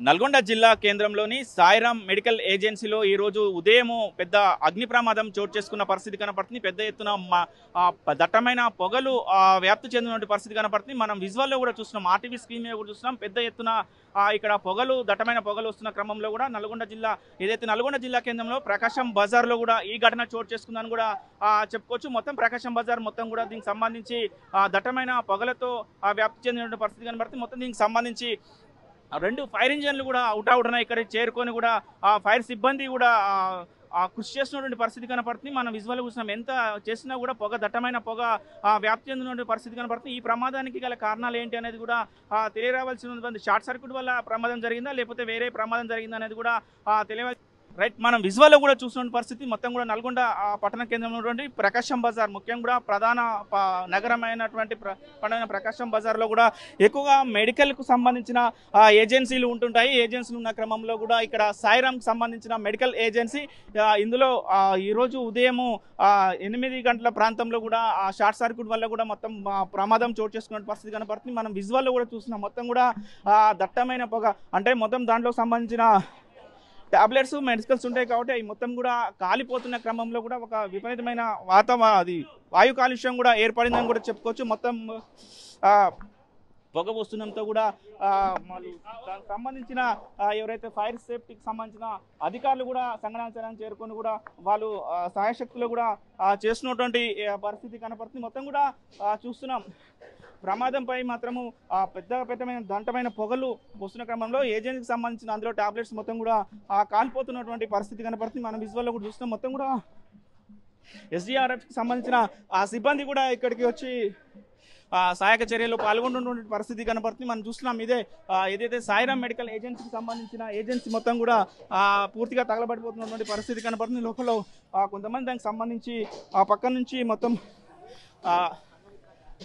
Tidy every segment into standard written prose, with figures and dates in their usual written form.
నల్గొండ జిల్లా కేంద్రంలోని సాయిరాం మెడికల్ ఏజెన్సీలో ఈ రోజు ఉదయం పెద్ద అగ్ని ప్రమాదం చోటు చేసుకున్న పరిస్థితి కనపడుతుంది. పెద్ద ఎత్తున దట్టమైన పొగలు వ్యాప్తి చెందిన పరిస్థితి కనపడుతుంది. మనం విజువల్లో కూడా చూస్తున్నాం, ఆర్టీవీ స్క్రీన్ మీద కూడా చూస్తున్నాం. పెద్ద ఎత్తున ఇక్కడ దట్టమైన పొగలు వస్తున్న క్రమంలో కూడా నల్గొండ జిల్లా కేంద్రంలో ప్రకాశం బజార్లో కూడా ఈ ఘటన చోటు చేసుకుందని కూడా చెప్పుకోవచ్చు. మొత్తం ప్రకాశం బజార్ మొత్తం కూడా దీనికి సంబంధించి దట్టమైన పొగలతో వ్యాప్తి చెందిన పరిస్థితి కనపడుతుంది. మొత్తం దీనికి సంబంధించి 2 ఫైర్ ఇంజన్లు కూడా అవుట్ ఇక్కడ చేరుకొని కూడా ఆ ఫైర్ సిబ్బంది కూడా కృషి చేస్తున్నటువంటి పరిస్థితి కనపడుతుంది. మనం విజువల్ చూసినాం, ఎంత చేసినా కూడా దట్టమైన పొగ వ్యాప్తి చెందినటువంటి పరిస్థితి కనపడుతుంది. ఈ ప్రమాదానికి గల కారణాలు ఏంటి అనేది కూడా తెలియరావాల్సిన షార్ట్ సర్క్యూట్ వల్ల ప్రమాదం జరిగిందా లేకపోతే వేరే ప్రమాదం జరిగిందా అనేది కూడా తెలియవాలి. రైట్, మనం విజువల్లో కూడా చూస్తున్న పరిస్థితి మొత్తం కూడా నల్గొండ పట్టణ కేంద్రంలో ఉన్నటువంటి ప్రకాశం బజార్, ముఖ్యంగా కూడా ప్రధాన నగరమైనటువంటి ప్రకాశం బజార్లో కూడా ఎక్కువగా మెడికల్కు సంబంధించిన ఏజెన్సీలు ఉంటుంటాయి. ఏజెన్సీలు ఉన్న క్రమంలో కూడా ఇక్కడ సాయిరాంకి సంబంధించిన మెడికల్ ఏజెన్సీ ఇందులో ఈరోజు ఉదయం 8 గంటల ప్రాంతంలో కూడా షార్ట్ సర్క్యూట్ వల్ల కూడా మొత్తం ప్రమాదం చోటు చేసుకున్న పరిస్థితి కనపడుతుంది. మనం విజువల్లో కూడా చూస్తున్నాం, మొత్తం కూడా దట్టమైన పొగ, అంటే మొత్తం దాంట్లో సంబంధించిన టాబ్లెట్స్ మెడిసిన్స్ ఉంటాయి కాబట్టి అవి మొత్తం కూడా కాలిపోతున్న క్రమంలో కూడా ఒక విపరీతమైన వాయు కాలుష్యం కూడా ఏర్పడిందని కూడా చెప్పుకోవచ్చు. మొత్తం పొగ వస్తుండడంతో కూడా దానికి సంబంధించిన ఎవరైతే ఫైర్ సేఫ్టీకి సంబంధించిన అధికారులు కూడా సంఘటన చేరుకొని కూడా వాళ్ళు సాయశక్తులు కూడా చేస్తున్నటువంటి పరిస్థితి కనపడుతుంది. మొత్తం కూడా చూస్తున్నాం, ప్రమాదంపై మాత్రము పెద్దమైన దంటమైన పొగలు వస్తున్న క్రమంలో ఏజెన్సీకి సంబంధించిన అందులో టాబ్లెట్స్ మొత్తం కూడా కాలిపోతున్నటువంటి పరిస్థితి కనపడుతుంది. మనం విజువల్లో కూడా చూస్తున్నాం, మొత్తం కూడా ఎస్డీఆర్ఎఫ్కి సంబంధించిన సిబ్బంది కూడా ఇక్కడికి వచ్చి సహాయక చర్యల్లో పాల్గొంటున్నటువంటి పరిస్థితి కనపడుతుంది. మనం చూస్తున్నాం, ఏదైతే సాయిరాం మెడికల్ ఏజెన్సీకి సంబంధించిన ఏజెన్సీ మొత్తం కూడా పూర్తిగా తగలబడిపోతున్నటువంటి పరిస్థితి కనపడుతుంది. లోపల కొంతమంది దానికి సంబంధించి పక్క నుంచి మొత్తం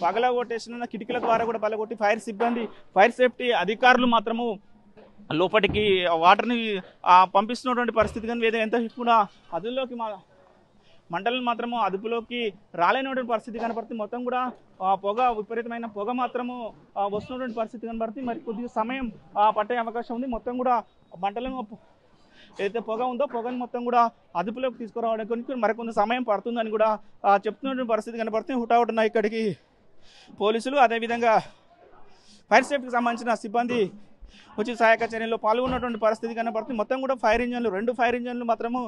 పగలగొట్టేసిన కిటికీల ద్వారా కూడా పగలగొట్టి ఫైర్ సేఫ్టీ అధికారులు మాత్రము లోపలికి వాటర్ని పంపిస్తున్నటువంటి పరిస్థితి, కానీ ఎంత కూడా అదుపులోకి మంటలను మాత్రము అదుపులోకి రాలేనటువంటి పరిస్థితి కనపడుతుంది. మొత్తం కూడా విపరీతమైన పొగ మాత్రము వస్తున్నటువంటి పరిస్థితి కనపడుతుంది. మరి కొద్దిగా సమయం పట్టే అవకాశం ఉంది. మొత్తం కూడా మంటలను ఏదైతే పొగ ఉందో పొగను మొత్తం కూడా అదుపులోకి తీసుకురావడానికి మరికొంత సమయం పడుతుందని కూడా చెప్తున్నటువంటి పరిస్థితి కనపడుతుంది. హుటాహుటిన ఇక్కడికి పోలీసులు అదేవిధంగా ఫైర్ సేఫ్టీకి సంబంధించిన సిబ్బంది వచ్చి సహాయక చర్యల్లో పాల్గొన్నటువంటి పరిస్థితి కనపడుతుంది. మొత్తం కూడా 2 ఫైర్ ఇంజన్లు మాత్రము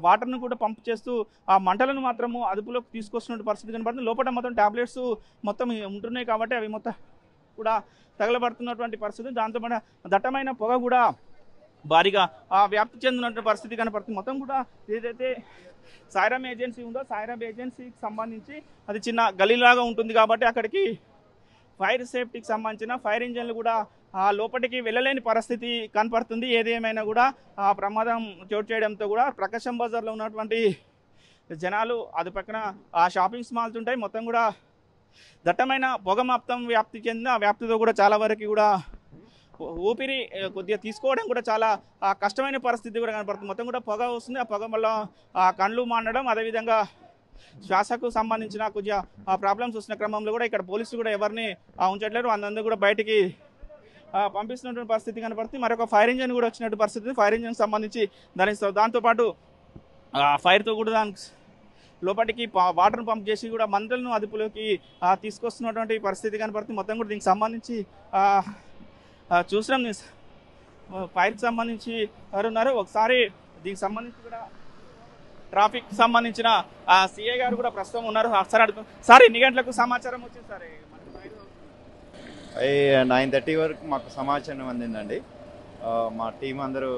వాటర్ను కూడా పంప్ చేస్తూ మంటలను మాత్రము అదుపులోకి తీసుకొస్తున్న పరిస్థితి కనపడుతుంది. లోపల మొత్తం టాబ్లెట్స్ మొత్తం ఉంటున్నాయి కాబట్టి అవి మొత్తం కూడా తగలబడుతున్నటువంటి పరిస్థితి. దాంతోపాటు దట్టమైన పొగ కూడా భారీగా వ్యాప్తి చెందినటువంటి పరిస్థితి కనపడుతుంది. మొత్తం కూడా ఏదైతే సాయిరాం ఏజెన్సీ ఉందో సాయిరాం ఏజెన్సీకి సంబంధించి అది చిన్న గలీలాగా ఉంటుంది కాబట్టి అక్కడికి ఫైర్ సేఫ్టీకి సంబంధించిన ఫైర్ ఇంజన్లు కూడా లోపలికి వెళ్ళలేని పరిస్థితి కనపడుతుంది. ఏదేమైనా కూడా ప్రమాదం చోటు చేయడంతో కూడా ప్రకాశం బజార్లో ఉన్నటువంటి జనాలు అది పక్కన షాపింగ్ మాల్స్ ఉంటాయి, మొత్తం కూడా దట్టమైన పొగ మొత్తం వ్యాప్తి చెందిన వ్యాప్తితో కూడా చాలా వరకు కూడా ఊపిరి కొద్దిగా తీసుకోవడం కూడా చాలా కష్టమైన పరిస్థితి కూడా కనపడుతుంది. మొత్తం కూడా పొగ వస్తుంది, ఆ పొగ వల్ల కళ్ళు మాండడం, అదేవిధంగా శ్వాసకు సంబంధించిన కొద్దిగా ప్రాబ్లమ్స్ వస్తున్న క్రమంలో కూడా ఇక్కడ పోలీసులు కూడా ఎవరిని ఉంచట్లేరు, అందరూ కూడా బయటికి పంపిస్తున్నటువంటి పరిస్థితి కనపడుతుంది. మరొక ఫైర్ ఇంజన్ కూడా వచ్చినటువంటి పరిస్థితి. ఫైర్ ఇంజన్కి సంబంధించి దాంతోపాటు ఫైర్తో కూడా దానికి లోపలికి వాటర్ను పంప్ చేసి కూడా మంటలను అదుపులోకి తీసుకొస్తున్నటువంటి పరిస్థితి కనపడుతుంది. మొత్తం కూడా దీనికి సంబంధించి చూసినాం, ఫైర్కి సంబంధించి ఎవరున్నారు ఒకసారి దీనికి సంబంధించి కూడా ట్రాఫిక్ సంబంధించిన సిఐ గారు కూడా ప్రస్తుతం ఉన్నారు. ఒకసారి అడుగుతాం, సార్ ఎన్ని గంటలకు సమాచారం వచ్చింది సార్? 9:30 వరకు మాకు సమాచారం అందిందండి. మా టీం అందరూ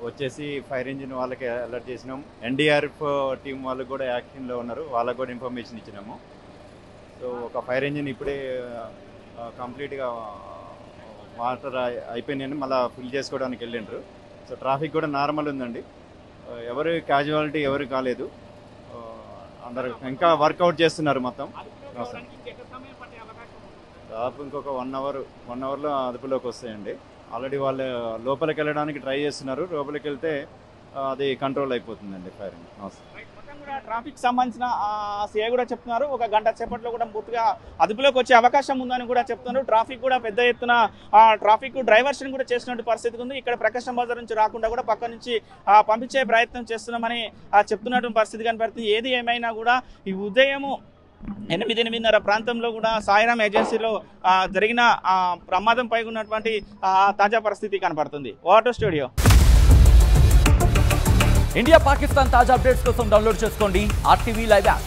వచ్చేసి ఫైర్ ఇంజిన్ వాళ్ళకి అలర్ట్ చేసినాం. ఎన్డీఆర్ఎఫ్ టీం వాళ్ళు కూడా యాక్షన్లో ఉన్నారు, వాళ్ళకు కూడా ఇన్ఫర్మేషన్ ఇచ్చినాము. సో ఒక ఫైర్ ఇంజిన్ ఇప్పుడే కంప్లీట్గా వాటర్ అయిపోయినాయని మళ్ళీ ఫిల్ చేసుకోవడానికి వెళ్ళిండ్రు. సో ట్రాఫిక్ కూడా నార్మల్ ఉందండి, ఎవరు క్యాజువాలిటీ ఎవరు కాలేదు. అందరు ఇంకా వర్కౌట్ చేస్తున్నారు మొత్తం. దాదాపు ఇంకొక 1 అవర్లో అదుపులోకి వస్తాయండి. ఆల్రెడీ వాళ్ళు లోపలికి వెళ్ళడానికి ట్రై చేస్తున్నారు, లోపలికి వెళ్తే అది కంట్రోల్ అయిపోతుందండి ఫైరింగ్. కూడా ట్రాఫిక్ సంబంధించిన సిఐ కూడా చెప్తున్నారు ఒక గంట సేపట్లో కూడా పూర్తిగా అదుపులోకి వచ్చే అవకాశం ఉందని కూడా చెప్తున్నారు. ట్రాఫిక్ కూడా పెద్ద ఎత్తున ట్రాఫిక్ డైవర్షన్ కూడా చేసినటువంటి పరిస్థితి ఉంది. ఇక్కడ ప్రకాశం బజార్ నుంచి రాకుండా కూడా పక్క నుంచి పంపించే ప్రయత్నం చేస్తున్నామని చెప్తున్నటువంటి పరిస్థితి కనపడుతుంది. ఏది ఏమైనా కూడా ఈ ఉదయము 8-8:30 ప్రాంతంలో కూడా సాయిరామ్ ఏజెన్సీలో జరిగిన ప్రమాదంపై ఉన్నటువంటి తాజా పరిస్థితి కనపడుతుంది. Water studio. ఇండియా పాకిస్తాన్ తాజా అప్డేట్స్ కోసం డౌన్లోడ్ చేసుకోండి RTV లైవ్ యాప్.